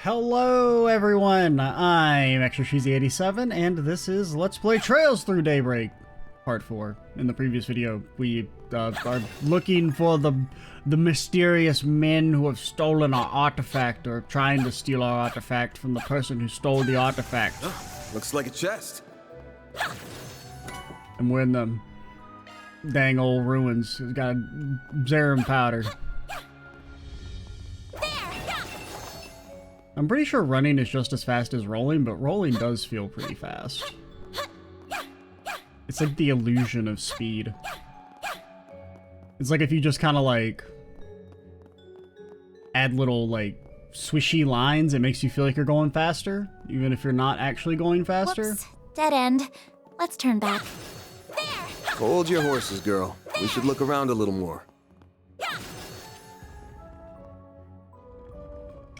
Hello everyone, I'm ExtraCheesy87 and this is Let's Play Trails Through Daybreak, Part 4. In the previous video, we are looking for the mysterious men who have stolen our artifact, or trying to steal our artifact from the person who stole the artifact. Oh, looks like a chest. And we're in the dang old ruins. It's got Zerum powder. I'm pretty sure running is just as fast as rolling, but rolling does feel pretty fast. It's like the illusion of speed. It's like if you just kind of like add little like swishy lines, it makes you feel like you're going faster, even if you're not actually going faster. Whoops. Dead end. Let's turn back. There! Hold your horses, girl. We should look around a little more.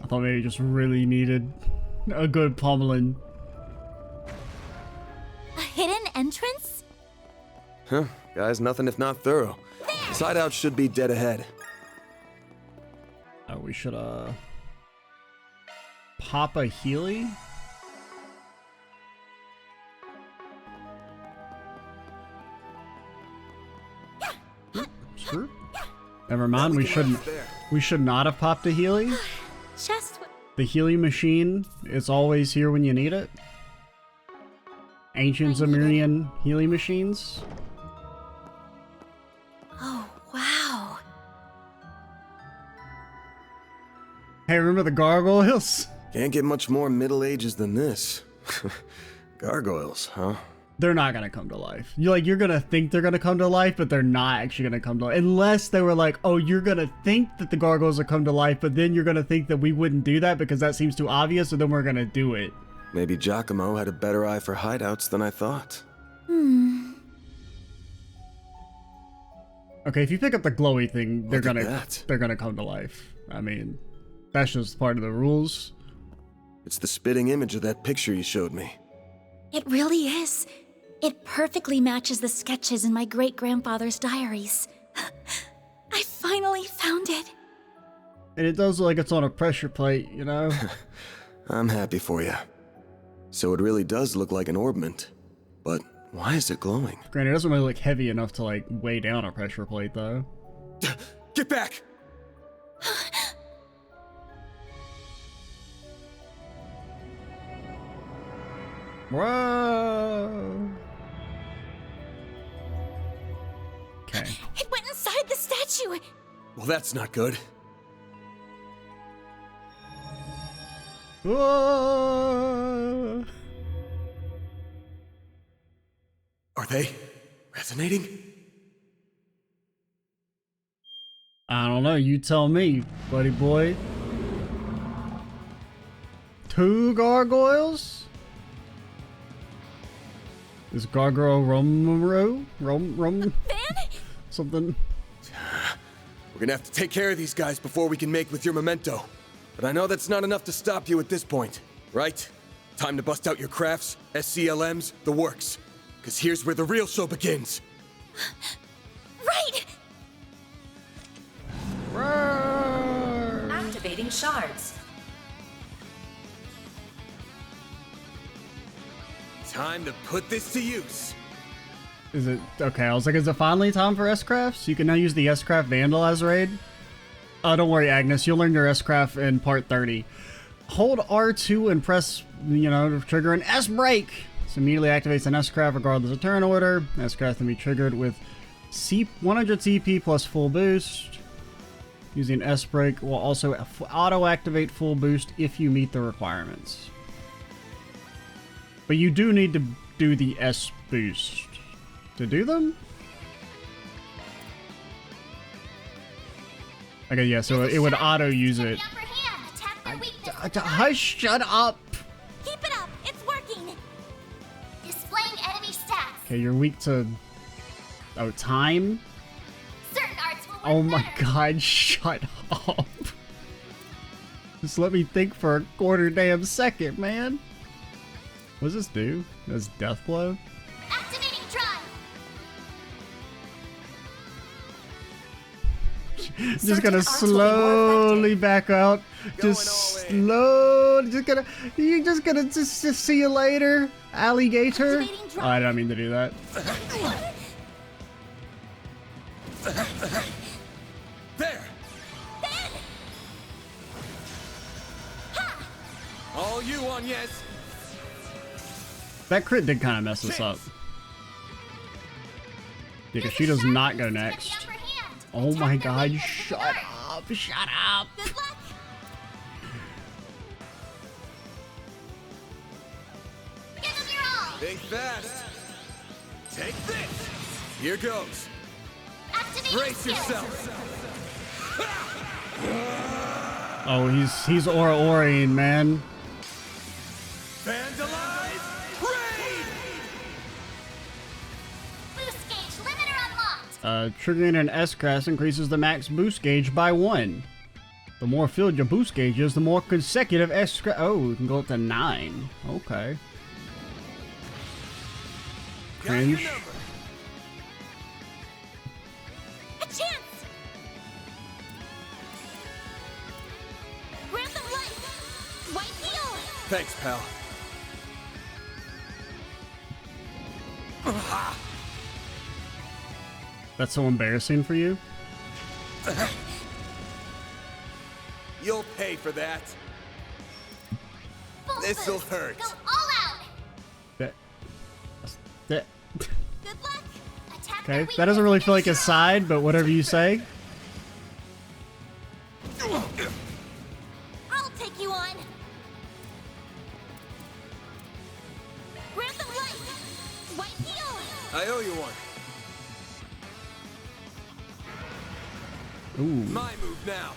I thought maybe just really needed a good pummeling. A hidden entrance? Huh, guys, nothing if not thorough. This hideout should be dead ahead. Oh, we should, pop a Healy? Screw. Never mind, we should not have popped a Healy. Just The Healy machine is always here when you need it. Ancient Zemurian Healy machines. Oh, wow. Hey, remember the gargoyles? Can't get much more Middle Ages than this. Gargoyles, huh? They're not gonna come to life. You're gonna think they're gonna come to life, but they're not actually gonna come to life. Unless they were like, oh, you're gonna think that the gargoyles will come to life, but then you're gonna think that we wouldn't do that because that seems too obvious, so then we're gonna do it. Maybe Giacomo had a better eye for hideouts than I thought. Okay, if you pick up the glowy thing, they're Look at gonna come to life. I mean, that's just part of the rules. It's the spitting image of that picture you showed me. It really is. It perfectly matches the sketches in my great-grandfather's diaries. I finally found it. And it does look like it's on a pressure plate, you know? I'm happy for you. So it really does look like an orbment. But why is it glowing? Granted, it doesn't really look heavy enough to, like, weigh down a pressure plate, though. Get back! Whoa! Okay. It went inside the statue. Well, that's not good. Whoa! Are they resonating? I don't know, you tell me, buddy boy. 2 gargoyles? Is Gargoyle rum something? We're gonna have to take care of these guys before we can make with your memento. But I know that's not enough to stop you at this point, right? Time to bust out your crafts, SCLMs, the works. Cause here's where the real show begins. Right! Activating shards. Time to put this to use. Is it okay? I was like, is it finally time for S-Crafts? You can now use the S-Craft Vandal as raid. Don't worry, Agnes. You'll learn your S-Craft in part 30. Hold R2 and press, to trigger an S-Break. This immediately activates an S-Craft regardless of turn order. S-Craft can be triggered with 100 CP plus full boost. Using S-Break will also auto-activate full boost if you meet the requirements. But you do need to do the S-Boost to do them? Okay, yeah, so it would auto-use it. Hush, shut up! Keep it up. It's working. Displaying enemy stats. Okay, you're weak to... Oh, time? Certain arts will work Oh my better. god, shut up. Just let me think for a quarter damn second, man. What does this do? Does death blow? Activating drive. Just gonna slowly back out. Just slow. Just gonna see you later, alligator. Oh, I don't mean to do that. There. All you on, yes. That crit did kind of mess us up. Yeah, because she does not go next. Oh my god, shut up, shut up. Good luck. Give them your all. Think fast. Take this. Here goes. Activate Brace skill. yourself. Oh, he's Aura-Oriing, man. Vandalize. Raid. Boost gauge limiter unlocked. Triggering an S-Craft increases the max boost gauge by 1. The more filled your boost gauge is, the more consecutive S-Craft. Oh, we can go up to 9. Okay. Cringe. A chance. Grab them light. White heal. Thanks, pal. That's so embarrassing for you? You'll pay for that. Full This'll boost. hurt. Go all out. That. Good luck. Attack Okay, their that doesn't really weakness feel like a and side, but whatever you say. I'll take you on. Grab them light. White heal. I owe you one. Ooh. My move now.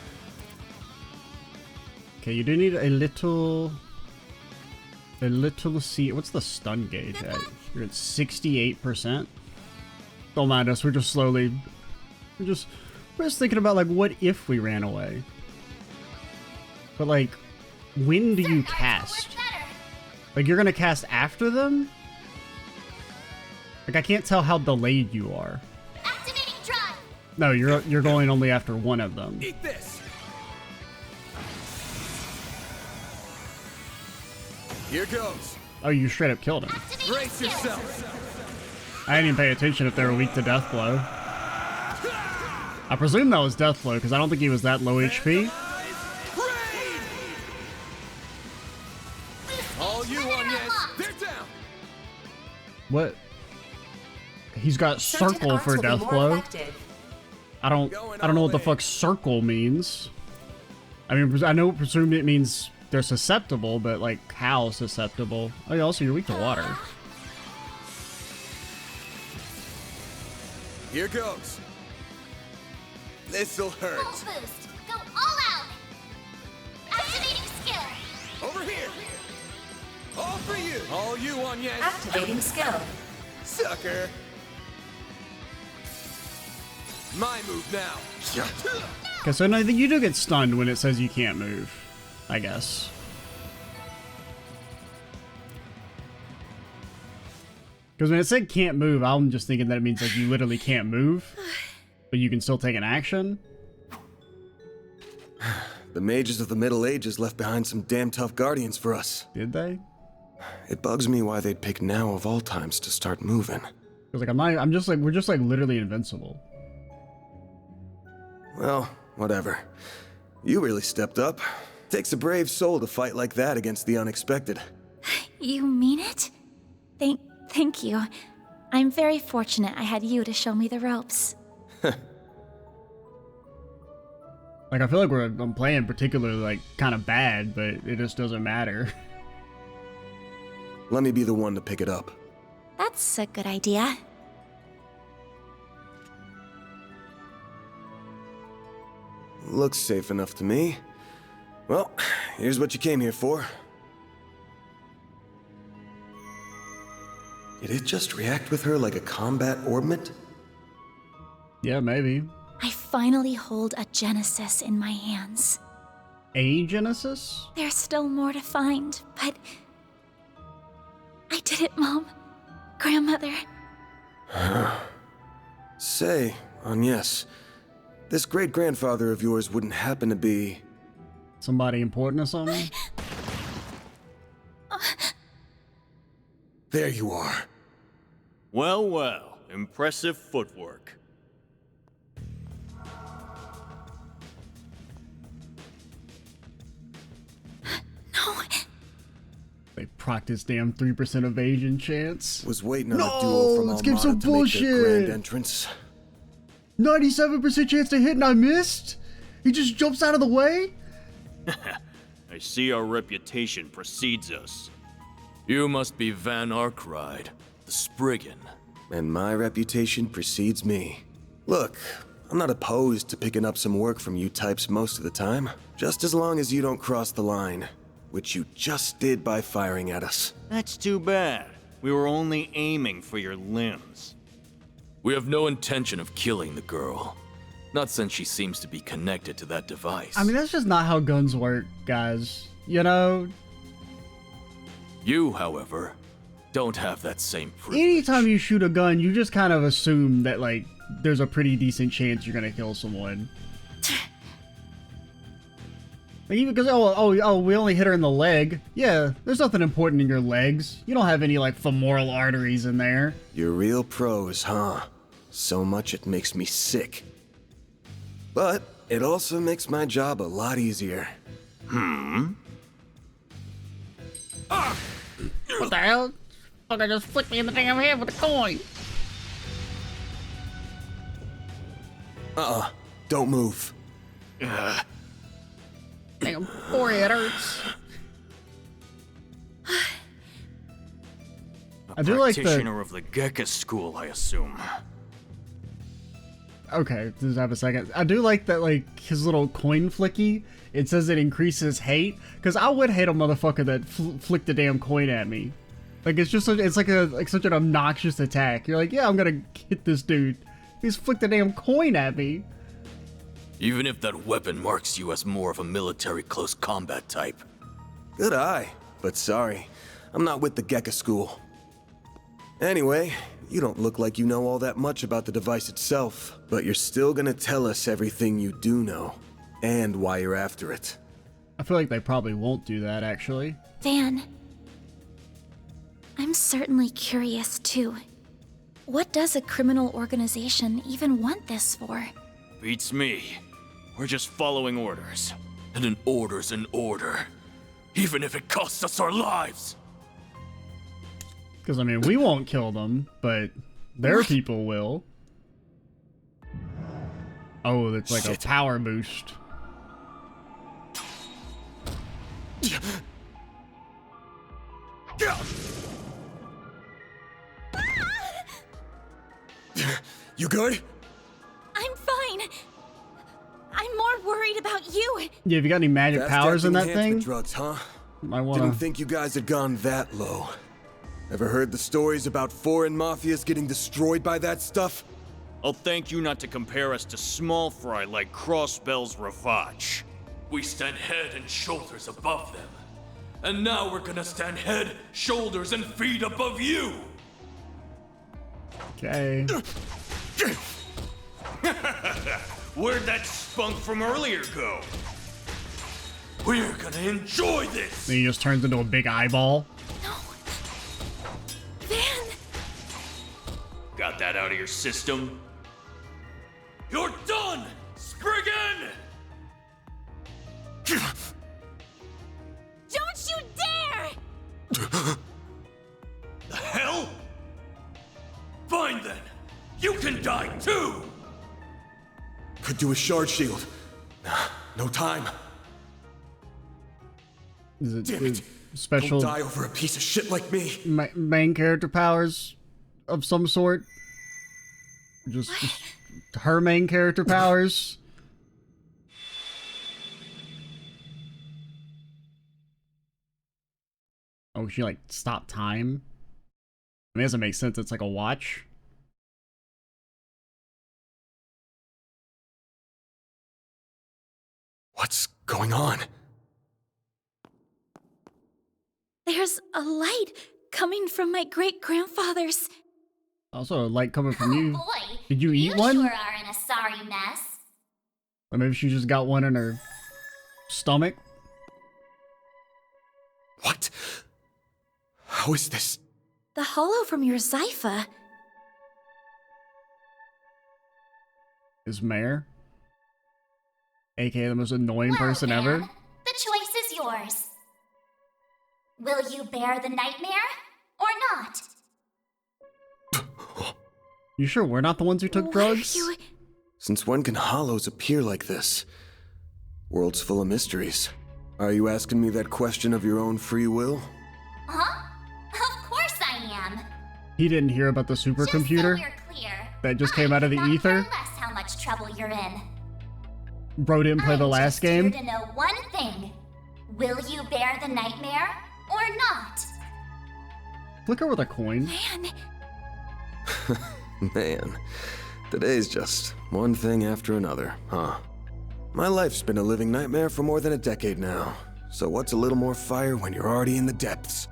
Okay, you do need a little see. What's the stun gauge at? You're at 68%. Don't mind us. We're just slowly. We're just thinking about like, what if we ran away? But like, when do you cast? Like, you're gonna cast after them? Like, I can't tell how delayed you are. Activating drive. No, you're going only after one of them. Eat this. Here goes. Oh, you straight up killed him. Activating Brace skill. yourself. I didn't even pay attention if they were weak to death blow. I presume that was death blow because I don't think he was that low HP. Raid. All you on, yes. They're down. What? He's got circle for death blow. I don't know what the fuck circle means. I mean, I know presume it means they're susceptible, but like how susceptible? Oh, yeah, also you're weak to water. Here goes. This'll hurt. Full boost. Go all out. Activating skill. Over here. All for you. All you on, yes. Activating skill. Sucker. My move now. Okay, so no, you do get stunned when it says you can't move, I guess. Because when it said can't move, I'm just thinking that it means like you literally can't move, but you can still take an action. The mages of the Middle Ages left behind some damn tough guardians for us. Did they? It bugs me why they'd pick now of all times to start moving. Because like we're just like literally invincible. Well, whatever. You really stepped up. Takes a brave soul to fight like that against the unexpected. You mean it? Thank you. I'm very fortunate I had you to show me the ropes. Like, I feel like I'm playing particularly like kind of bad, but it just doesn't matter. Let me be the one to pick it up. That's a good idea. Looks safe enough to me. Well, here's what you came here for. Did it just react with her like a combat orbment? Yeah, maybe. I finally hold a Genesis in my hands. A Genesis? There's still more to find, but... I did it, Mom. Grandmother. Say, Agnes, this great-grandfather of yours wouldn't happen to be... Somebody important or something? There you are. Well, well. Impressive footwork. No. They practice damn 3% evasion chance. Was waiting on a duo from let's give some Almada to make their grand bullshit. entrance. 97% chance to hit and I missed? He just jumps out of the way? I see our reputation precedes us. You must be Van Arkride, the Spriggan. And my reputation precedes me. Look, I'm not opposed to picking up some work from you types most of the time. Just as long as you don't cross the line. Which you just did by firing at us. That's too bad. We were only aiming for your limbs. We have no intention of killing the girl. Not since she seems to be connected to that device. I mean, that's just not how guns work, guys. You know? You, however, don't have that same privilege. Anytime you shoot a gun, you just kind of assume that, like, there's a pretty decent chance you're gonna kill someone. Like, even because, we only hit her in the leg. Yeah, there's nothing important in your legs. You don't have any, like, femoral arteries in there. You're real pros, huh? So much it makes me sick. But it also makes my job a lot easier. What the hell? Fucker just flicked me in the damn head with a coin. Don't move. Damn, forehead hurts. I do like the... Practitioner of the Gekka school, I assume. Okay, just have a second. I do like that, like, his little coin flicky. It says it increases hate. Because I would hate a motherfucker that flicked the damn coin at me. Like, it's just, it's like such an obnoxious attack. You're like, yeah, I'm gonna hit this dude. He's flicked the damn coin at me. Even if that weapon marks you as more of a military close combat type. Good eye, but sorry. I'm not with the Gekka school. Anyway, you don't look like you know all that much about the device itself, but you're still gonna tell us everything you do know, and why you're after it. I feel like they probably won't do that, actually. Van, I'm certainly curious too. What does a criminal organization even want this for? Beats me. We're just following orders. And an order's an order. Even if it costs us our lives. Because, I mean, we won't kill them, but their people will. Oh, that's like a power boost. You good? I'm fine. I'm more worried about you. Yeah, have you got any magic powers in that thing? Drugs, huh? I wanna... Didn't think you guys had gone that low. Ever heard the stories about foreign mafias getting destroyed by that stuff? I'll thank you not to compare us to small fry like Crossbell's Ravach. We stand head and shoulders above them. And now we're gonna stand head, shoulders, and feet above you! Okay. Where'd that spunk from earlier go? We're gonna enjoy this! Then he just turns into a big eyeball. No. Van! Got that out of your system? You're done, Spriggan! Don't you dare! The hell? Fine then, you can die too! Could do a shard shield. No time. Is it, Damn it. special Don't die over a piece of shit like me. main character powers of some sort? Just her main character powers? Oh, she like stopped time? I mean, it doesn't make sense. It's like a watch. What's going on? There's a light coming from my great-grandfather's. Also, a light coming from you. Boy, Did you eat one? sure are in a sorry mess. Or maybe she just got one in her stomach. What? How is this? The hollow from your Zypha. Is Mare, aka the most annoying person ever. The choice is yours. Will you bear the nightmare or not? You sure we're not the ones who took drugs? Since when can hollows appear like this? World's full of mysteries. Are you asking me that question of your own free will? Huh? Of course I am. He didn't hear about the supercomputer Just so we're clear, that just came out of the I ether. care less how much trouble you're in. Bro didn't play the last game. I'm just here to know one thing. Will you bear the nightmare or not? Flick her with a coin. Man, Man, today's just one thing after another, huh? My life's been a living nightmare for more than a decade now. So what's a little more fire when you're already in the depths?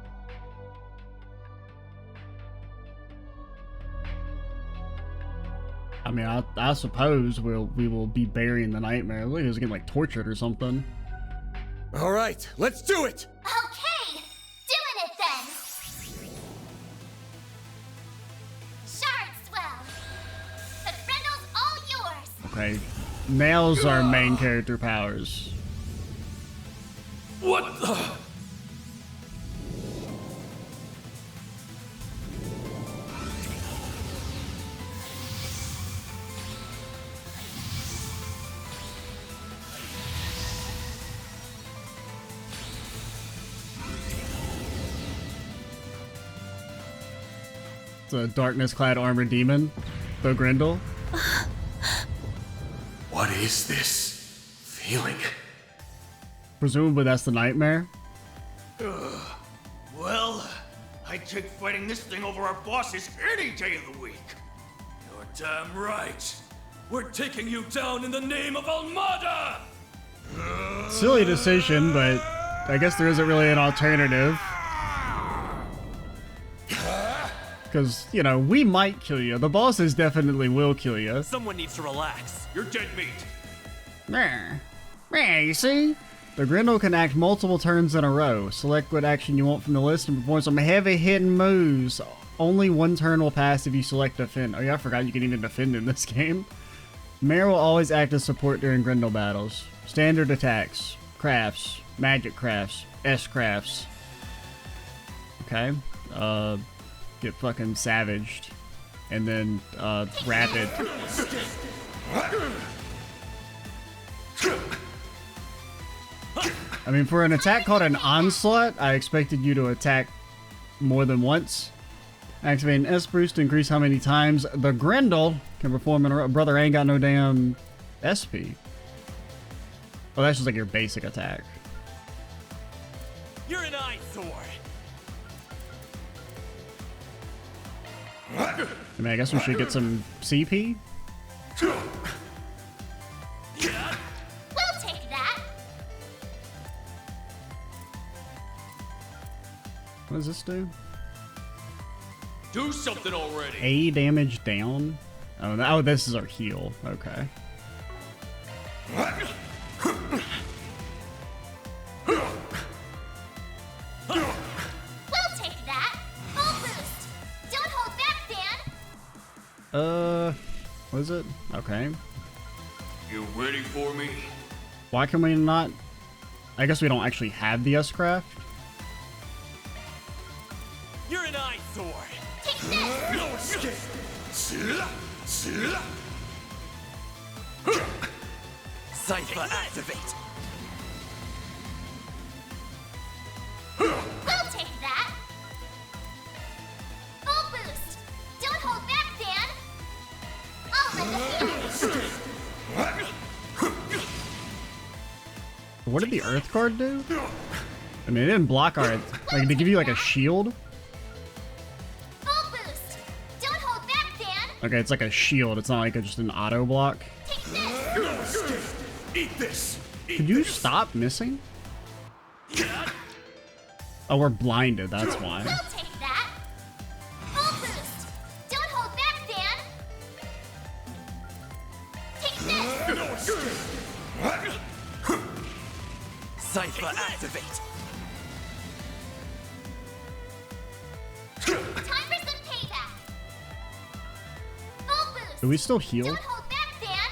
I mean, I suppose we will be burying the nightmare. Look, he's getting like tortured or something. All right, let's do it! Okay, doing it then. Shardswell. The Grindle's all yours. Okay, nails are main character powers. What the? It's a darkness-clad armored demon, the Grindle. What is this feeling? Presumably that's the nightmare. Well, I'd take fighting this thing over our bosses any day of the week. You're damn right. We're taking you down in the name of Almada! Silly decision, but I guess there isn't really an alternative. Because, you know, we might kill you. The bosses definitely will kill you. Someone needs to relax. You're dead meat. You see? The Grindle can act multiple turns in a row. Select what action you want from the list and perform some heavy-hitting moves. Only one turn will pass if you select defend. Oh yeah, I forgot you can even defend in this game. Mare will always act as support during Grindle battles. Standard attacks, crafts, magic crafts, S-crafts. Okay. Get fucking savaged. And then, rapid. I mean, for an attack called an onslaught, I expected you to attack more than once. Activate an S boost to increase how many times the Grindle can perform in a row. Brother, I ain't got no damn SP. Oh, that's just like your basic attack. You're an eyesore. I mean, I guess we should get some CP. We'll take that. What does this do? Do something already. A damage down? Oh, this is our heal. Okay. We'll take that. Full boost. Don't hold back, Dan. What is it? Okay. You ready for me? Why can we not? I guess we don't actually have the S-craft. You're an eyesore. Take this. No escape. Cypher activate. We'll take that. Full boost. Don't hold back, Dan. I'll let the What did the Earth card do? I mean, it didn't block our... Like, did it give you, like, a shield? Full boost. Don't hold back, Dan. Okay, it's like a shield. It's not like just an auto block. Take this. Eat this. Could you stop missing? Oh, we're blinded. That's why. We'll take that. Full boost. Don't hold back, Dan. Take this. Cypher activate! Time for some payback! Full boost! Do we still heal? Don't hold back, Dan!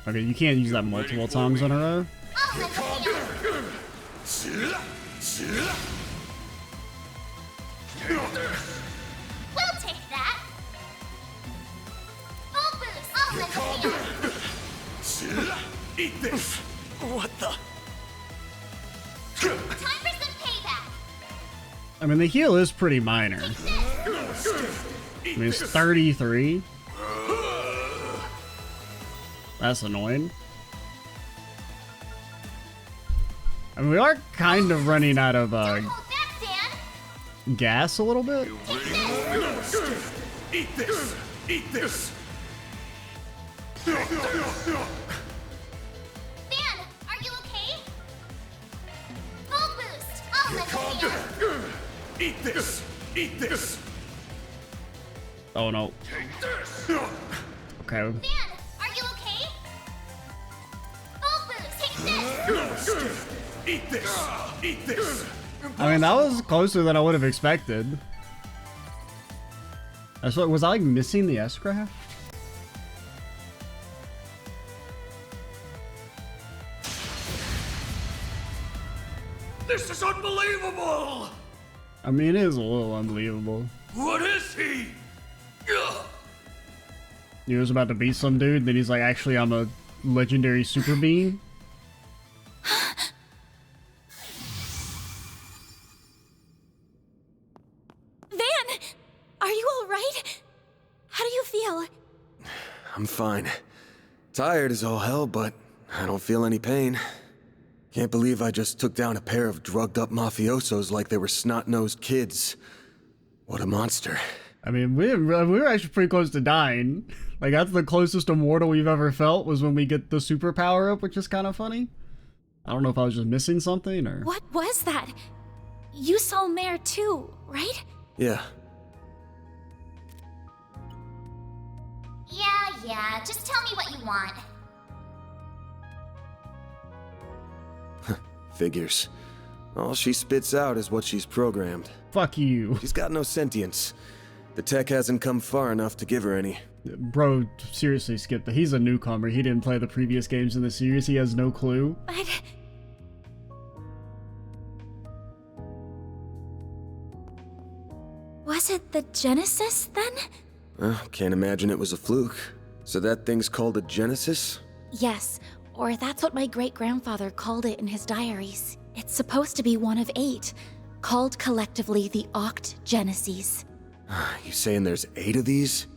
Okay, you can't use that multiple times in a row. I'll lend a hand! We'll take that! Full boost! I'll lend a hand! Eat this! What the? Time for some payback! I mean, the heal is pretty minor. I mean, it's 33. That's annoying. I mean, we are kind of running out of Don't hold back, Dan! gas a little bit. Eat this! Eat this! Dan, are you okay? Full boost! I'll lend a hand! Eat this! Eat this! Oh no. Okay. Dan, are you okay? Full boost! Take this! Eat this! Eat this! I mean, that was closer than I would have expected. That's what was I like missing the S-craft? This is unbelievable! I mean, it is a little unbelievable. What is he? Ugh. He was about to beat some dude, then he's like, actually, I'm a legendary super being. Van! Are you alright? How do you feel? I'm fine. Tired as all hell, but I don't feel any pain. Can't believe I just took down a pair of drugged-up mafiosos like they were snot-nosed kids. What a monster. I mean, we were actually pretty close to dying. Like, that's the closest immortal we've ever felt was when we get the superpower up, which is kind of funny. I don't know if I was just missing something or... What was that? You saw Mare too, right? Yeah. Yeah, just tell me what you want. Figures. All she spits out is what she's programmed. Fuck you. She's got no sentience. The tech hasn't come far enough to give her any. Bro, seriously, skip that. He's a newcomer. He didn't play the previous games in the series. He has no clue. But... Was it the Genesis, then? Can't imagine it was a fluke. So that thing's called a Genesis? Yes, or that's what my great-grandfather called it in his diaries. It's supposed to be one of 8, called collectively the Oct Genesis. You saying there's 8 of these?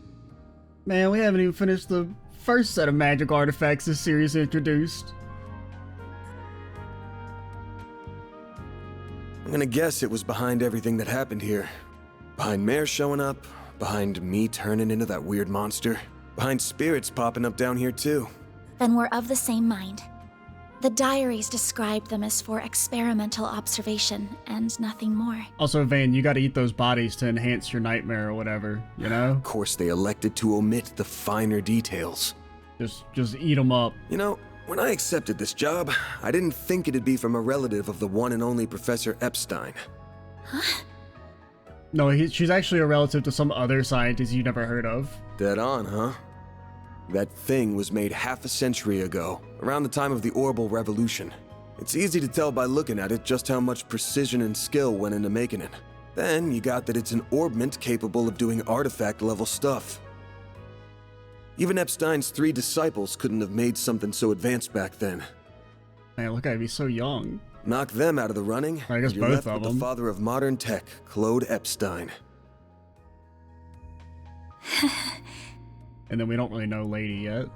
Man, we haven't even finished the first set of magic artifacts this series introduced. I'm gonna guess it was behind everything that happened here. Behind Mare showing up, behind me turning into that weird monster, behind spirits popping up down here too. Then we're of the same mind. The diaries described them as for experimental observation and nothing more. Also, Vane, you gotta eat those bodies to enhance your nightmare or whatever, you know? Of course they elected to omit the finer details. Just eat them up. You know, when I accepted this job, I didn't think it'd be from a relative of the one and only Professor Epstein. No, she's actually a relative to some other scientist you never heard of. Dead on, huh? That thing was made half a century ago, around the time of the Orbital Revolution. It's easy to tell by looking at it just how much precision and skill went into making it. Then you got that it's an orbment capable of doing artifact-level stuff. Even Epstein's 3 disciples couldn't have made something so advanced back then. Man, look at me, so young. Knock them out of the running, I guess and you're both left of with them. the father of modern tech, Claude Epstein. And then we don't really know Lady yet.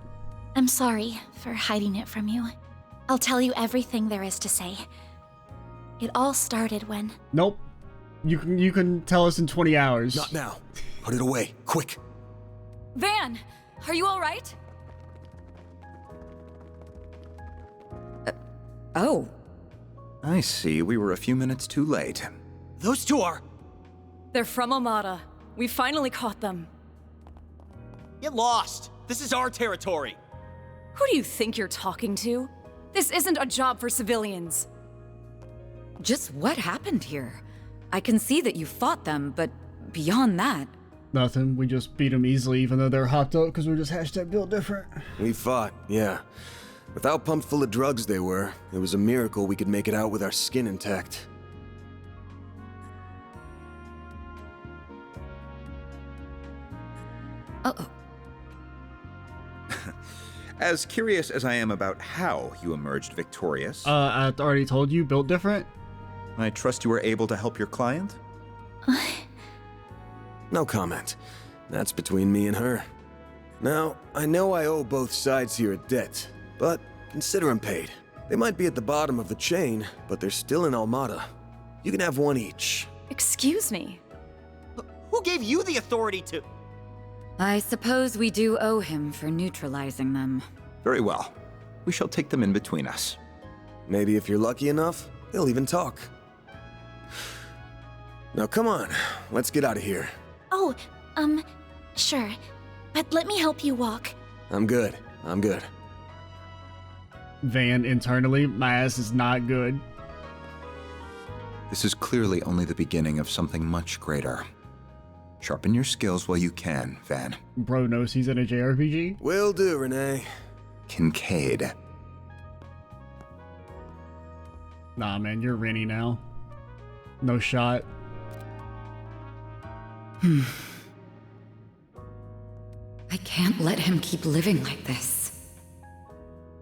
I'm sorry for hiding it from you. I'll tell you everything there is to say. It all started when... Nope. You can tell us in 20 hours. Not now. Put it away, quick. Van, are you all right? Oh. I see. We were a few minutes too late. Those two are... They're from Amada. We finally caught them. Get lost! This is our territory! Who do you think you're talking to? This isn't a job for civilians. Just what happened here? I can see that you fought them, but beyond that... Nothing. We just beat them easily, even though they're hopped up because we're just hashtag built different. We fought, yeah. With how pumped full of drugs they were, it was a miracle we could make it out with our skin intact. Uh-oh. As curious as I am about how you emerged victorious, I already told you, built different. I trust you were able to help your client? No comment. That's between me and her. Now, I know I owe both sides here a debt, but consider them paid. They might be at the bottom of the chain, but they're still in Almada. You can have one each. Excuse me. Who gave you the authority to... I suppose we do owe him for neutralizing them. Very well. We shall take them in between us. Maybe if you're lucky enough, they'll even talk. Now come on, let's get out of here. Oh, sure. But let me help you walk. I'm good. Van internally, my ass is not good. This is clearly only the beginning of something much greater. Sharpen your skills while you can, Van. Bro knows he's in a JRPG. Will do, Renee. Kincaid. Nah, man, you're Rennie now. No shot. I can't let him keep living like this.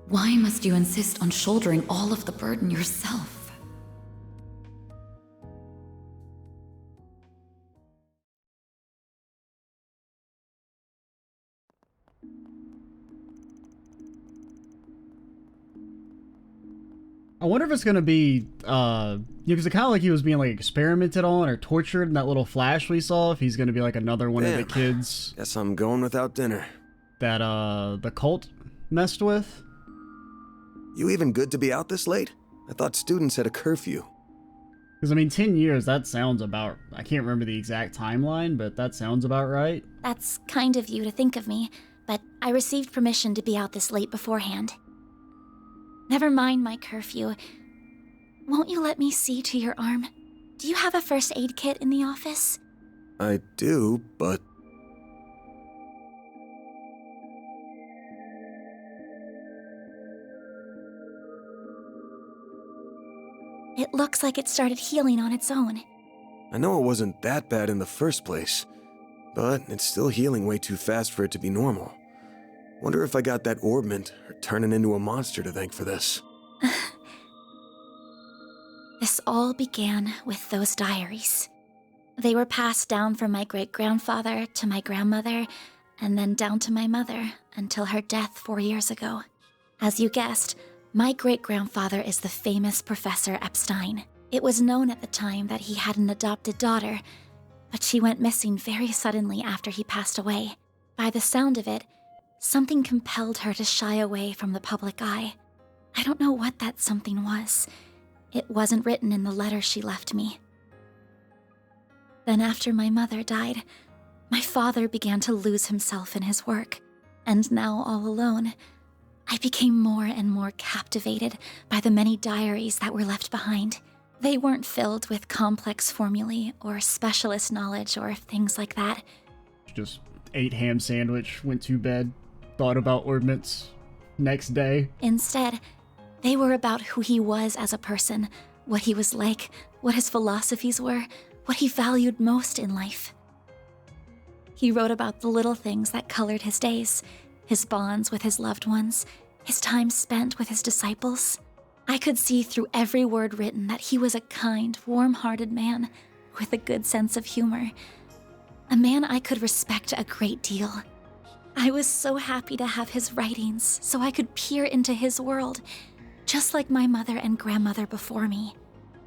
Why must you insist on shouldering all of the burden yourself? I wonder if it's gonna be, because it kind of like he was being like experimented on or tortured in that little flash we saw. If he's gonna be like another one of the kids. Guess I'm going without dinner. That the cult messed with. You even good to be out this late? I thought students had a curfew. Because I mean, 10 years. That sounds about. I can't remember the exact timeline, but that sounds about right. That's kind of you to think of me, but I received permission to be out this late beforehand. Never mind my curfew. Won't you let me see to your arm? Do you have a first aid kit in the office? I do, but... It looks like it started healing on its own. I know it wasn't that bad in the first place, but it's still healing way too fast for it to be normal. Wonder if I got that orbment or turning into a monster to thank for this. This all began with those diaries. They were passed down from my great-grandfather to my grandmother, and then down to my mother until her death 4 years ago. As you guessed, my great-grandfather is the famous Professor Epstein. It was known at the time that he had an adopted daughter, but she went missing very suddenly after he passed away. By the sound of it, something compelled her to shy away from the public eye. I don't know what that something was. It wasn't written in the letter she left me. Then after my mother died, my father began to lose himself in his work. And now all alone, I became more and more captivated by the many diaries that were left behind. They weren't filled with complex formulae or specialist knowledge or things like that. Just ate ham sandwich, went to bed, thought about orbits. Next day. Instead, they were about who he was as a person, what he was like, what his philosophies were, what he valued most in life. He wrote about the little things that colored his days, his bonds with his loved ones, his time spent with his disciples. I could see through every word written that he was a kind, warm-hearted man with a good sense of humor. A man I could respect a great deal. I was so happy to have his writings so I could peer into his world, just like my mother and grandmother before me.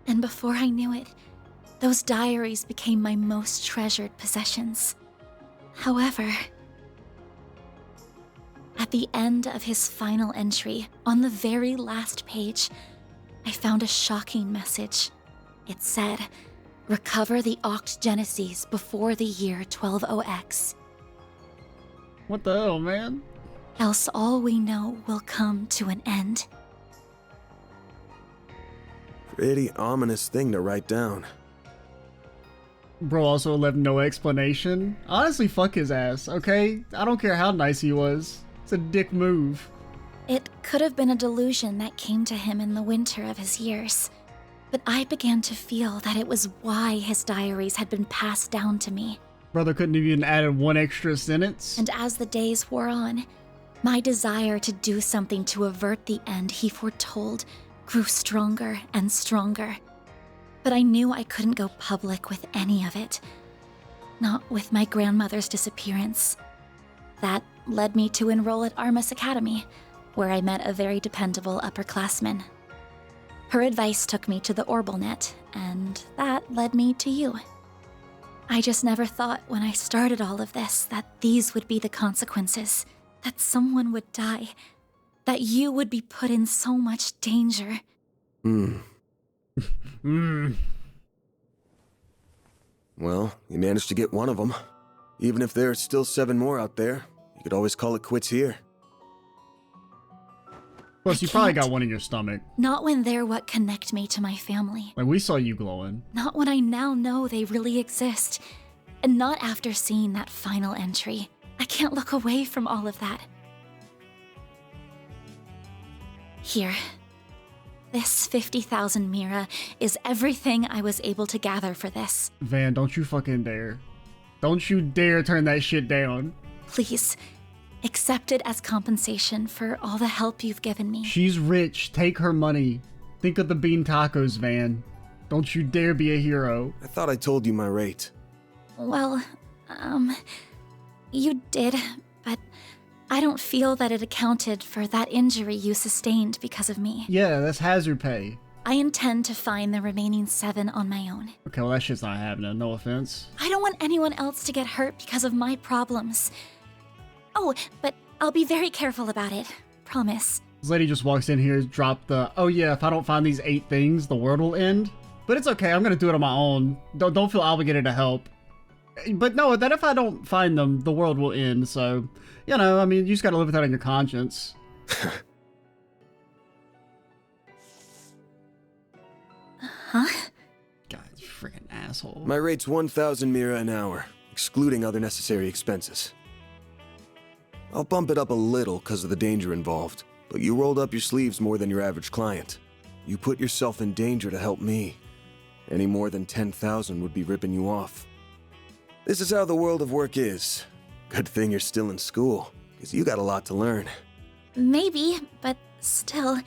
And before I knew it, those diaries became my most treasured possessions. However, at the end of his final entry, on the very last page, I found a shocking message. It said, "Recover the Oct Genesis before the year 120X. What the hell, man? Else all we know will come to an end." Pretty ominous thing to write down. Bro also left no explanation. Honestly, fuck his ass, okay? I don't care how nice he was. It's a dick move. It could have been a delusion that came to him in the winter of his years. But I began to feel that it was why his diaries had been passed down to me. Brother couldn't have even added one extra sentence. And as the days wore on, my desire to do something to avert the end he foretold grew stronger and stronger. But I knew I couldn't go public with any of it. Not with my grandmother's disappearance. That led me to enroll at Armus Academy, where I met a very dependable upperclassman. Her advice took me to the Orbalnet, and that led me to you. I just never thought when I started all of this that these would be the consequences, that someone would die, that you would be put in so much danger. Well, you managed to get one of them. Even if there are still 7 more out there, you could always call it quits here. Plus, you probably got one in your stomach. Not when they're what connect me to my family. Like, we saw you glowing. Not when I now know they really exist. And not after seeing that final entry. I can't look away from all of that. Here. This 50,000 Mira is everything I was able to gather for this. Van, don't you fucking dare. Don't you dare turn that shit down. Please, accept it as compensation for all the help you've given me. She's rich. Take her money. Think of the bean tacos, Van. Don't you dare be a hero. I thought I told you my rate. Well, you did, but I don't feel that it accounted for that injury you sustained because of me. Yeah, that's hazard pay. I intend to find the remaining 7 on my own. Okay, well that shit's not happening, no offense. I don't want anyone else to get hurt because of my problems. Oh, but I'll be very careful about it. Promise. This lady just walks in here, dropped the, oh yeah, if I don't find these 8 things, the world will end. But it's okay, I'm gonna do it on my own. Don't feel obligated to help. But no, that if I don't find them, the world will end, so, you know, I mean, you just gotta live with that on your conscience. Huh? God, you freaking asshole. My rate's 1,000 Mira an hour, excluding other necessary expenses. I'll bump it up a little because of the danger involved, but you rolled up your sleeves more than your average client. You put yourself in danger to help me. Any more than 10,000 would be ripping you off. This is how the world of work is. Good thing you're still in school, because you got a lot to learn. Maybe, but still.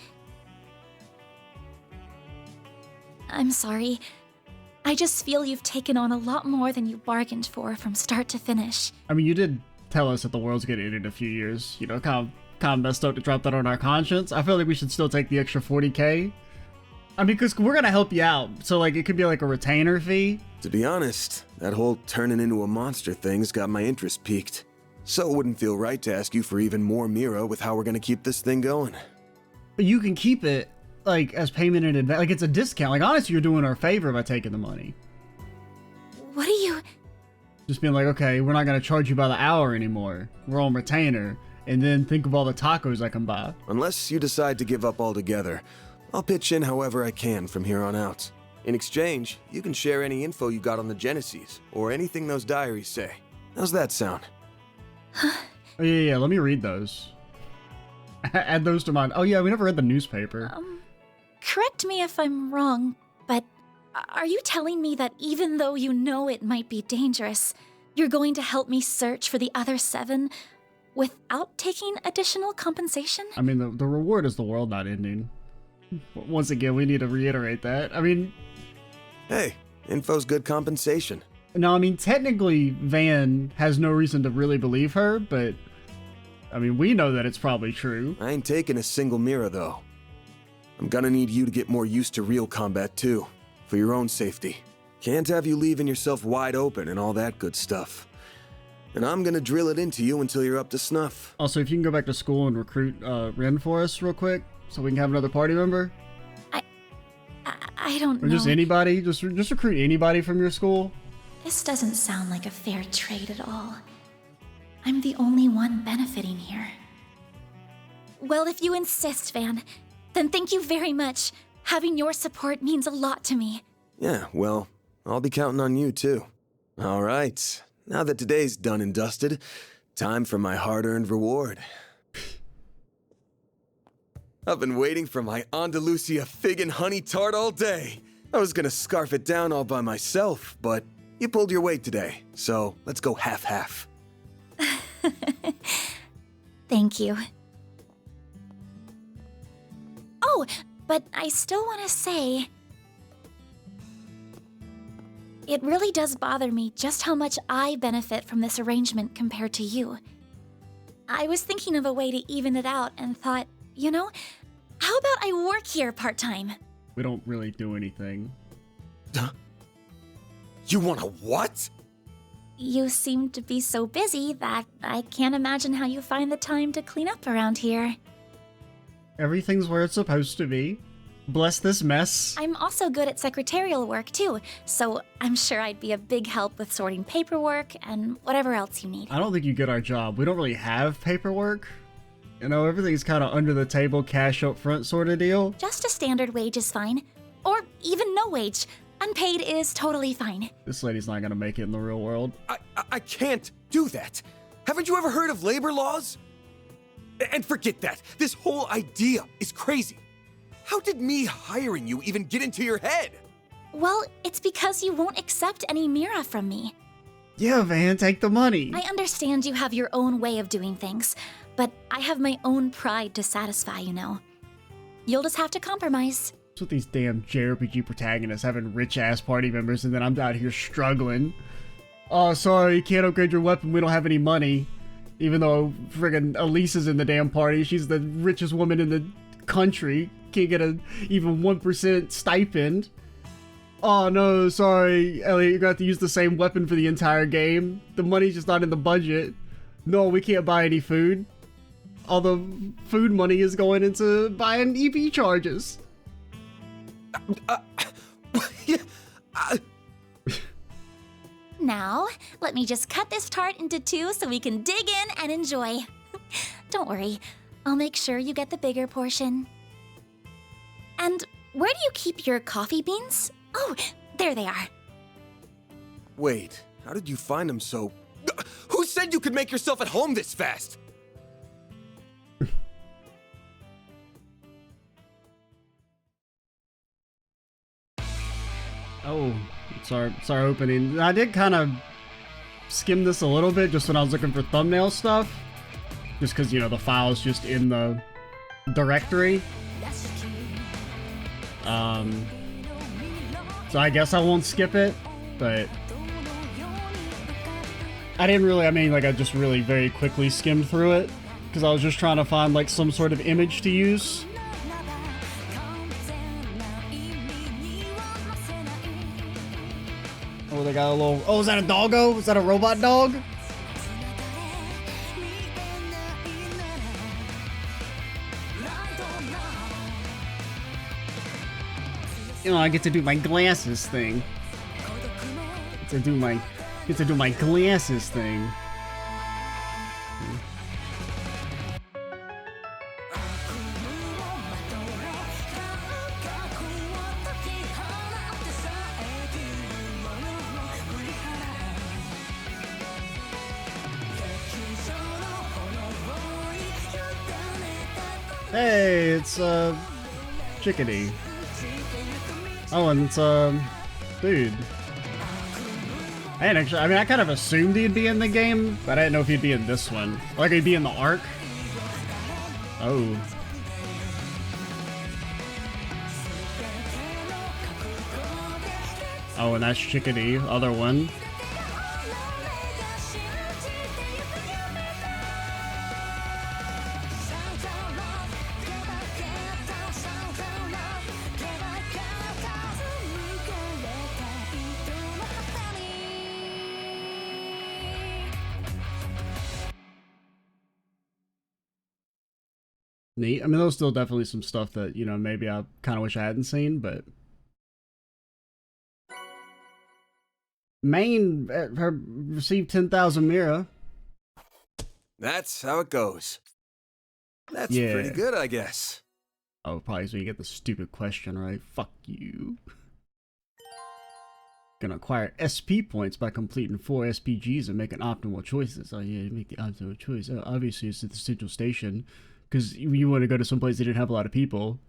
I'm sorry. I just feel you've taken on a lot more than you bargained for from start to finish. I mean, you did tell us that the world's gonna end in a few years. You know, kind of messed up to drop that on our conscience. I feel like we should still take the extra 40K. I mean, because we're gonna help you out, so like it could be like a retainer fee. To be honest, that whole turning into a monster thing's got my interest piqued. So it wouldn't feel right to ask you for even more Mira with how we're gonna keep this thing going. But you can keep it, like, as payment in advance. Like, it's a discount. Like, honestly, you're doing our a favor by taking the money. What are you... Just being like, okay, we're not gonna charge you by the hour anymore. We're on retainer. And then think of all the tacos I can buy. Unless you decide to give up altogether, I'll pitch in however I can from here on out. In exchange, you can share any info you got on the Genesis, or anything those diaries say. How's that sound? Oh, yeah, let me read those. Add those to mine. Oh yeah, we never read the newspaper. Correct me if I'm wrong, but are you telling me that even though you know it might be dangerous, you're going to help me search for the other 7 without taking additional compensation? I mean, the reward is the world not ending. Once again, we need to reiterate that. I mean... Hey, info's good compensation. No, I mean, technically, Van has no reason to really believe her, but... I mean, we know that it's probably true. I ain't taking a single Mira, though. I'm gonna need you to get more used to real combat, too. For your own safety. Can't have you leaving yourself wide open and all that good stuff. And I'm gonna drill it into you until you're up to snuff. Also, if you can go back to school and recruit Ren for us real quick, so we can have another party member. I don't know. Or just anybody? Just recruit anybody from your school? This doesn't sound like a fair trade at all. I'm the only one benefiting here. Well, if you insist, Van, then thank you very much. Having your support means a lot to me. Yeah, well, I'll be counting on you, too. All right, now that today's done and dusted, time for my hard-earned reward. I've been waiting for my Andalusia fig and honey tart all day. I was gonna scarf it down all by myself, but you pulled your weight today, so let's go half-half. Thank you. Oh, but I still want to say... It really does bother me just how much I benefit from this arrangement compared to you. I was thinking of a way to even it out and thought, you know, how about I work here part-time? We don't really do anything. You want a what? You seem to be so busy that I can't imagine how you find the time to clean up around here. Everything's where it's supposed to be. Bless this mess. I'm also good at secretarial work too, so I'm sure I'd be a big help with sorting paperwork and whatever else you need. I don't think you get our job. We don't really have paperwork. You know, everything's kind of under the table, cash up front sort of deal. Just a standard wage is fine. Or even no wage. Unpaid is totally fine. This lady's not gonna make it in the real world. I can't do that. Haven't you ever heard of labor laws? And forget that. This whole idea is crazy. How did me hiring you even get into your head? Well, it's because you won't accept any Mira from me. Yeah, Van, take the money. I understand you have your own way of doing things, but I have my own pride to satisfy, you know. You'll just have to compromise. What's with these damn JRPG protagonists having rich-ass party members and then I'm out here struggling? Oh, sorry, you can't upgrade your weapon, we don't have any money. Even though friggin' Elise is in the damn party, she's the richest woman in the country. Can't get a even 1% stipend. Oh no, sorry, Elliot, you're gonna have to use the same weapon for the entire game. The money's just not in the budget. No, we can't buy any food. All the food money is going into buying EV charges. Now, let me just cut this tart into two so we can dig in and enjoy. Don't worry, I'll make sure you get the bigger portion. And where do you keep your coffee beans? Oh, there they are. Wait, how did you find them so... Who said you could make yourself at home this fast? Oh, it's our opening. I did kind of skim this a little bit just when I was looking for thumbnail stuff. Just because, you know, the file's just in the directory. So I guess I won't skip it, but I didn't really, I just really very quickly skimmed through it because I was just trying to find like some sort of image to use. Oh, they got a little, oh, is that a doggo? Is that a robot dog? You know, I get to do my glasses thing. Get to do my glasses thing. Hey, it's Chickadee. Oh, and it's dude. Actually, I kind of assumed he'd be in the game, but I didn't know if he'd be in this one. Like he'd be in the arc. Oh. Oh, and that's Chickadee, other one. Neat. There's still definitely some stuff that, you know, maybe I kind of wish I hadn't seen, but... Main received 10,000 Mira. That's how it goes. That's Yeah. pretty good, I guess. Oh, probably so you get the stupid question right. Fuck you. Gonna acquire SP points by completing 4 SPGs and making optimal choices. Oh yeah, you make the optimal choice. Obviously, it's at the central station because you want to go to some place that didn't have a lot of people.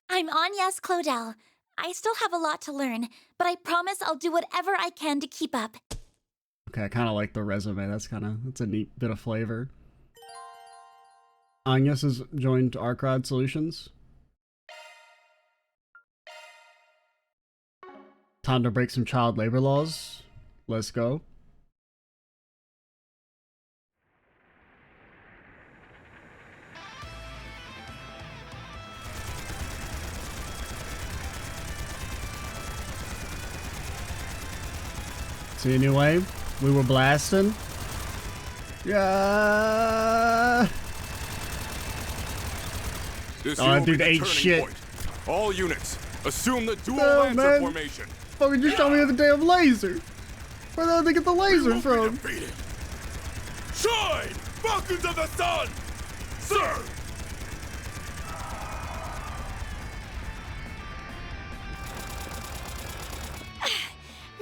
I'm Agnes Claudel. I still have a lot to learn, but I promise I'll do whatever I can to keep up. Okay, I kind of like the resume. That's a neat bit of flavor. Agnes has joined Arkrod Solutions. Time to break some child labor laws. Let's go. See, anyway, we were blasting. Yeah. This Oh, will dude be the ate turning shit. point. All units, assume the dual Oh, lancer man. formation. Fucking just show me the damn laser. Where the hell did they get the laser from? Shine, Falcons of the Sun, sir.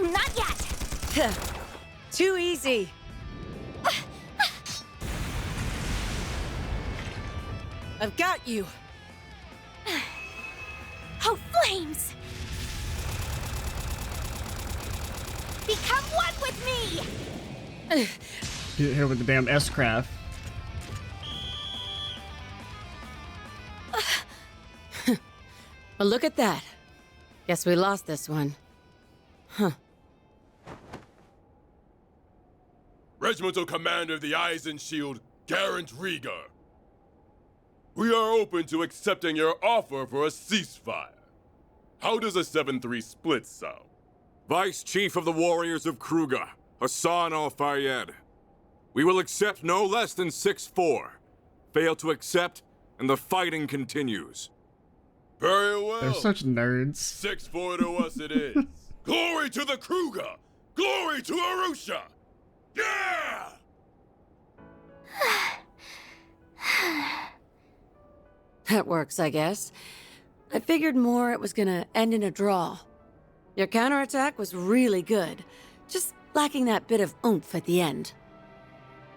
Not yet! Too easy. I've got you. Oh, flames! Become one with me! Get here with the damn S-Craft. Well, look at that. Guess we lost this one. Huh. Regimental Commander of the Eisenshield, Garant Rieger. We are open to accepting your offer for a ceasefire. How does a 7-3 split sound? Vice Chief of the Warriors of Kruger, Hassan Al-Fayed. We will accept no less than 6-4. Fail to accept, and the fighting continues. Very well. They're such nerds. 6-4 to us it is. Glory to the Kruger! Glory to Arusha! Yeah! That works, I guess. I figured more it was gonna end in a draw. Your counterattack was really good, just lacking that bit of oomph at the end.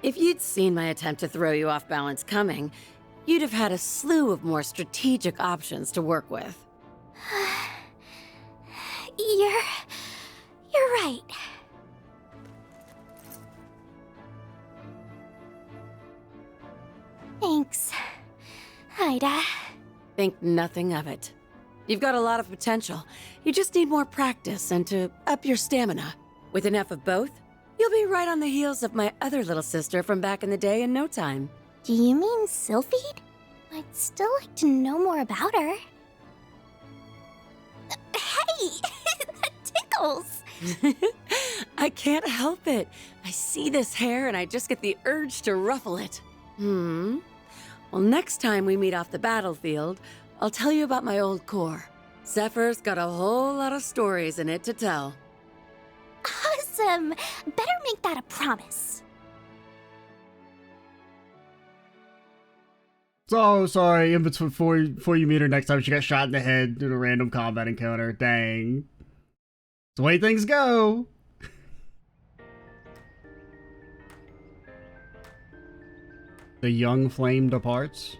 If you'd seen my attempt to throw you off balance coming, you'd have had a slew of more strategic options to work with. You're right. Thanks, Ida. Think nothing of it. You've got a lot of potential. You just need more practice and to up your stamina. With enough of both, you'll be right on the heels of my other little sister from back in the day in no time. Do you mean Sylphide? I'd still like to know more about her. Hey! That tickles! I can't help it. I see this hair and I just get the urge to ruffle it. Well, next time we meet off the battlefield, I'll tell you about my old corps. Zephyr's got a whole lot of stories in it to tell. Awesome! Better make that a promise. So sorry, in between before you meet her next time, she got shot in the head due to a random combat encounter. Dang. It's the way things go. The young flame departs.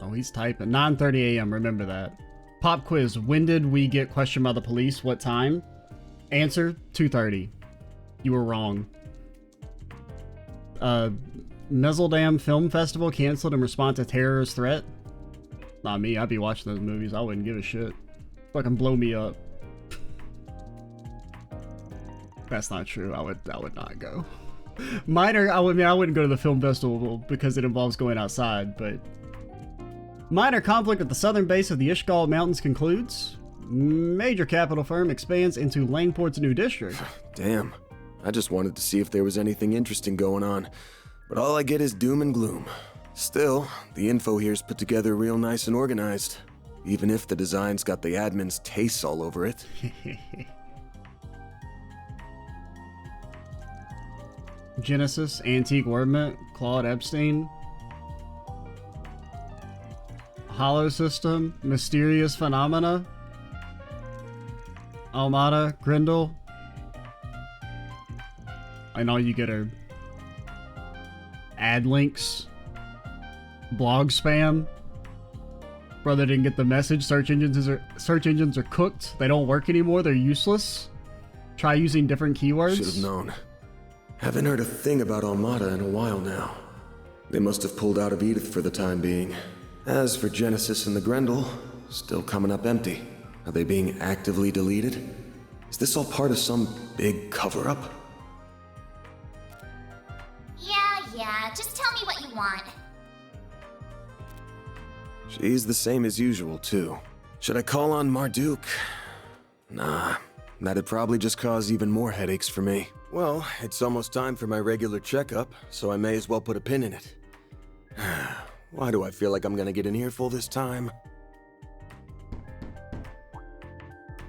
Oh, he's typing. 9:30 a.m. Remember that. Pop quiz. When did we get questioned by the police? What time? Answer: 2:30. You were wrong. Meseldam Film Festival canceled in response to terrorist threat. Not me. I'd be watching those movies. I wouldn't give a shit. Fucking blow me up. That's not true. I would not go. Minor. I wouldn't go to the film festival because it involves going outside. But minor conflict at the southern base of the Ishgal Mountains concludes. Major capital firm expands into Langport's new district. Damn. I just wanted to see if there was anything interesting going on, but all I get is doom and gloom. Still, the info here's put together real nice and organized, even if the design's got the admin's tastes all over it. Genesis, Antique Wordment, Claude Epstein. Hollow System, Mysterious Phenomena. Almada, Grindle. And all you get are ad links, blog spam. Brother didn't get the message. Search engines are cooked. They don't work anymore. They're useless. Try using different keywords. Should have known. Haven't heard a thing about Almada in a while now. They must have pulled out of Edith for the time being. As for Genesis and the Grendel, still coming up empty. Are they being actively deleted? Is this all part of some big cover-up? Yeah, just tell me what you want. She's the same as usual, too. Should I call on Marduk? Nah, that'd probably just cause even more headaches for me. Well, it's almost time for my regular checkup, so I may as well put a pin in it. Why do I feel like I'm gonna get an earful this time?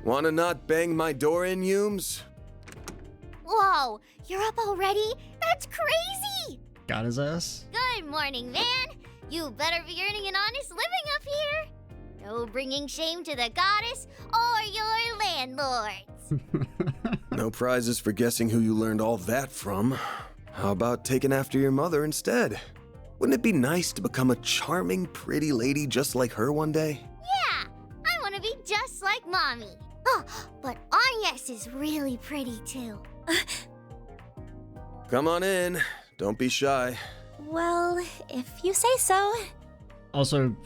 Wanna not bang my door in, Humes? Whoa, you're up already? That's crazy! Got his ass. Good morning, man. You better be earning an honest living up here. No bringing shame to the goddess or your landlords. No prizes for guessing who you learned all that from. How about taking after your mother instead? Wouldn't it be nice to become a charming, pretty lady just like her one day? Yeah, I want to be just like Mommy. Oh, but Agnes is really pretty too. Come on in. Don't be shy. Well, if you say so. Also,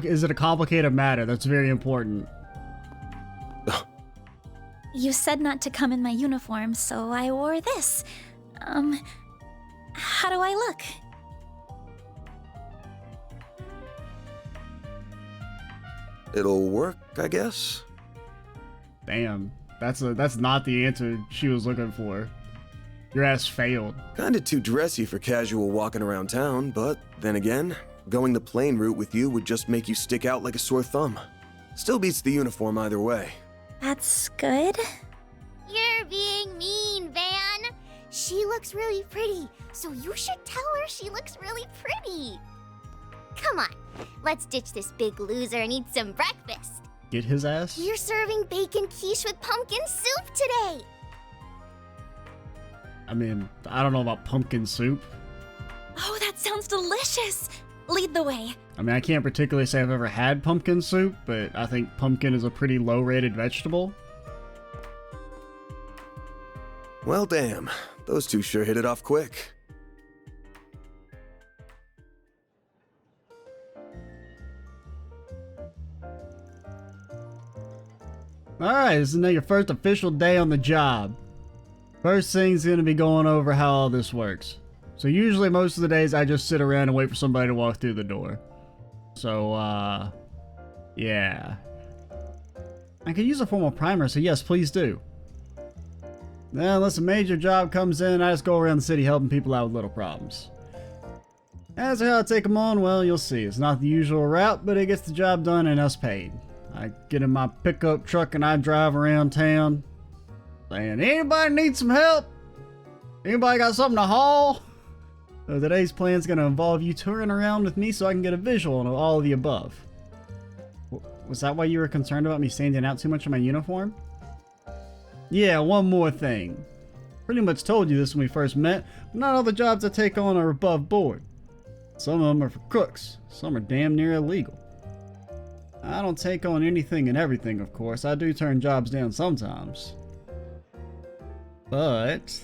is it a complicated matter? That's very important. You said not to come in my uniform, so I wore this. How do I look? It'll work, I guess. Damn, that's not the answer she was looking for. Your ass failed. Kinda too dressy for casual walking around town, but then again, going the plain route with you would just make you stick out like a sore thumb. Still beats the uniform either way. That's good. You're being mean, Van. She looks really pretty, so you should tell her she looks really pretty. Come on, let's ditch this big loser and eat some breakfast. Get his ass? We're serving bacon quiche with pumpkin soup today. I mean, I don't know about pumpkin soup. Oh, that sounds delicious. Lead the way. I mean, I can't particularly say I've ever had pumpkin soup, but I think pumpkin is a pretty low-rated vegetable. Well, damn. Those two sure hit it off quick. Alright, this is now your first official day on the job. First thing's gonna be going over how all this works. So usually most of the days I just sit around and wait for somebody to walk through the door. So, yeah. I could use a formal primer, so yes, please do. Then, unless a major job comes in, I just go around the city helping people out with little problems. As for how I take them on, well, you'll see. It's not the usual route, but it gets the job done and us paid. I get in my pickup truck and I drive around town saying, anybody need some help? Anybody got something to haul? So today's plan is going to involve you touring around with me so I can get a visual on all of the above. Was that why you were concerned about me standing out too much in my uniform? Yeah, one more thing. Pretty much told you this when we first met, but not all the jobs I take on are above board. Some of them are for crooks, some are damn near illegal. I don't take on anything and everything, of course. I do turn jobs down sometimes. But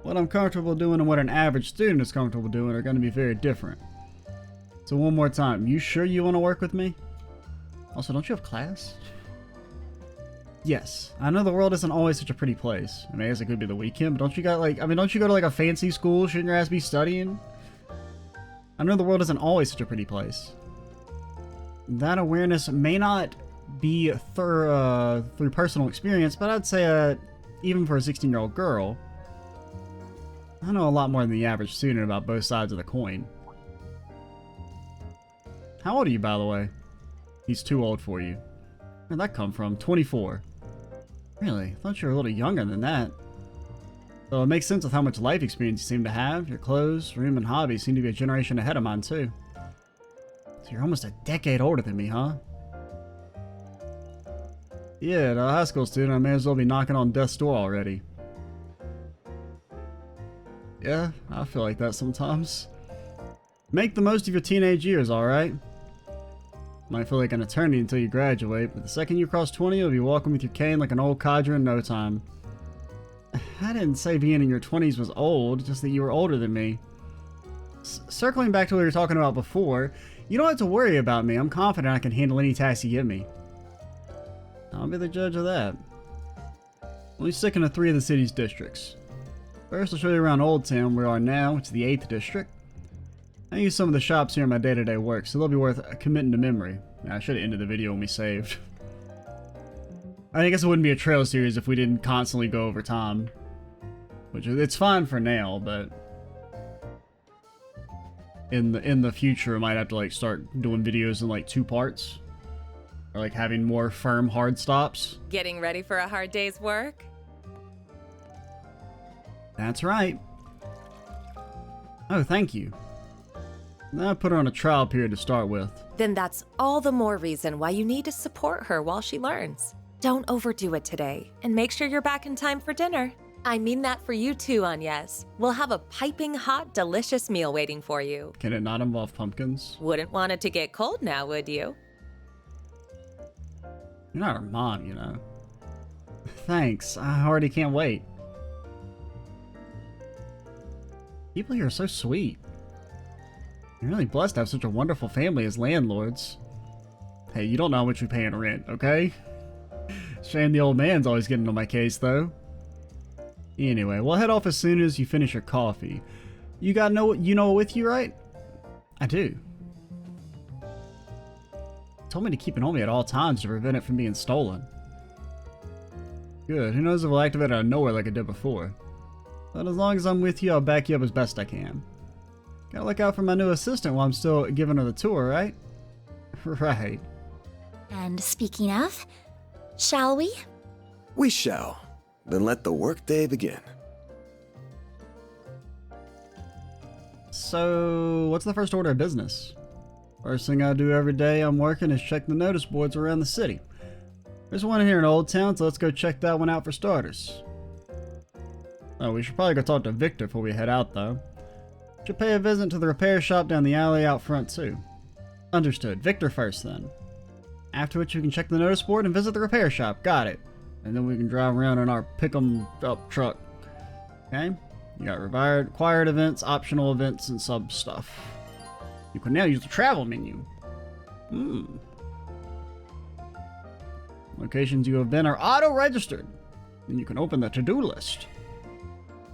what I'm comfortable doing and what an average student is comfortable doing are going to be very different. So one more time, you sure you want to work with me? Also, don't you have class? Yes, I know the world isn't always such a pretty place. I mean, I guess it could be the weekend, but don't you don't you go to like a fancy school? Shouldn't your ass be studying? I know the world isn't always such a pretty place. That awareness may not be through personal experience, but I'd say even for a 16-year-old girl, I know a lot more than the average student about both sides of the coin. How old are you, by the way? He's too old for you. Where'd that come from? 24. Really? I thought you were a little younger than that. So it makes sense with how much life experience you seem to have. Your clothes, room, and hobbies seem to be a generation ahead of mine, too. So you're almost a decade older than me, huh? Yeah, the high school student, I may as well be knocking on death's door already. Yeah, I feel like that sometimes. Make the most of your teenage years, alright? Might feel like an eternity until you graduate, but the second you cross 20, you'll be walking with your cane like an old codger in no time. I didn't say being in your 20s was old, just that you were older than me. Circling back to what we were talking about before, you don't have to worry about me. I'm confident I can handle any task you give me. I'll be the judge of that. Only sticking to 3 of the city's districts. First, I'll show you around Old Town, where we are now, which is the 8th district. I use some of the shops here in my day-to-day work, so they'll be worth committing to memory. I should have ended the video when we saved. I guess it wouldn't be a trail series if we didn't constantly go over time. Which, it's fine for now, but... In the future, I might have to, like, start doing videos in, like, 2 parts. Or, like, having more firm hard stops. Getting ready for a hard day's work? That's right. Oh, thank you. I put her on a trial period to start with. Then that's all the more reason why you need to support her while she learns. Don't overdo it today, and make sure you're back in time for dinner. I mean that for you too, Agnes. We'll have a piping hot, delicious meal waiting for you. Can it not involve pumpkins? Wouldn't want it to get cold now, would you? You're not her mom, you know. Thanks, I already can't wait. People here are so sweet. You're really blessed to have such a wonderful family as landlords. Hey, you don't know how much we pay in rent, okay? Shame the old man's always getting on my case, though. Anyway, we'll head off as soon as you finish your coffee. You got it with you, right? I do. Told me to keep it on me at all times to prevent it from being stolen. Good, who knows if we'll activate it out of nowhere like I did before. But as long as I'm with you, I'll back you up as best I can. Gotta look out for my new assistant while I'm still giving her the tour, right? Right. And speaking of, shall we? We shall. Then let the workday begin. So, what's the first order of business? First thing I do every day I'm working is check the notice boards around the city. There's one here in Old Town, so let's go check that one out for starters. Oh, we should probably go talk to Victor before we head out, though. Should pay a visit to the repair shop down the alley out front, too. Understood. Victor first, then. After which we can check the notice board and visit the repair shop. Got it. And then we can drive around in our pick-em-up truck. Okay? You got required events, optional events, and sub stuff. You can now use the travel menu. Locations you have been are auto-registered. And you can open the to-do list.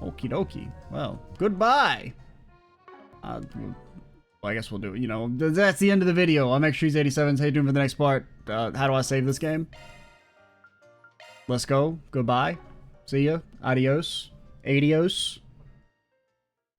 Okie dokie. Well, goodbye. Well, I guess we'll do it. You know, that's the end of the video. I'm X-Trees87. Stay tuned for the next part. How do I save this game? Let's go. Goodbye. See ya. Adios. Adios.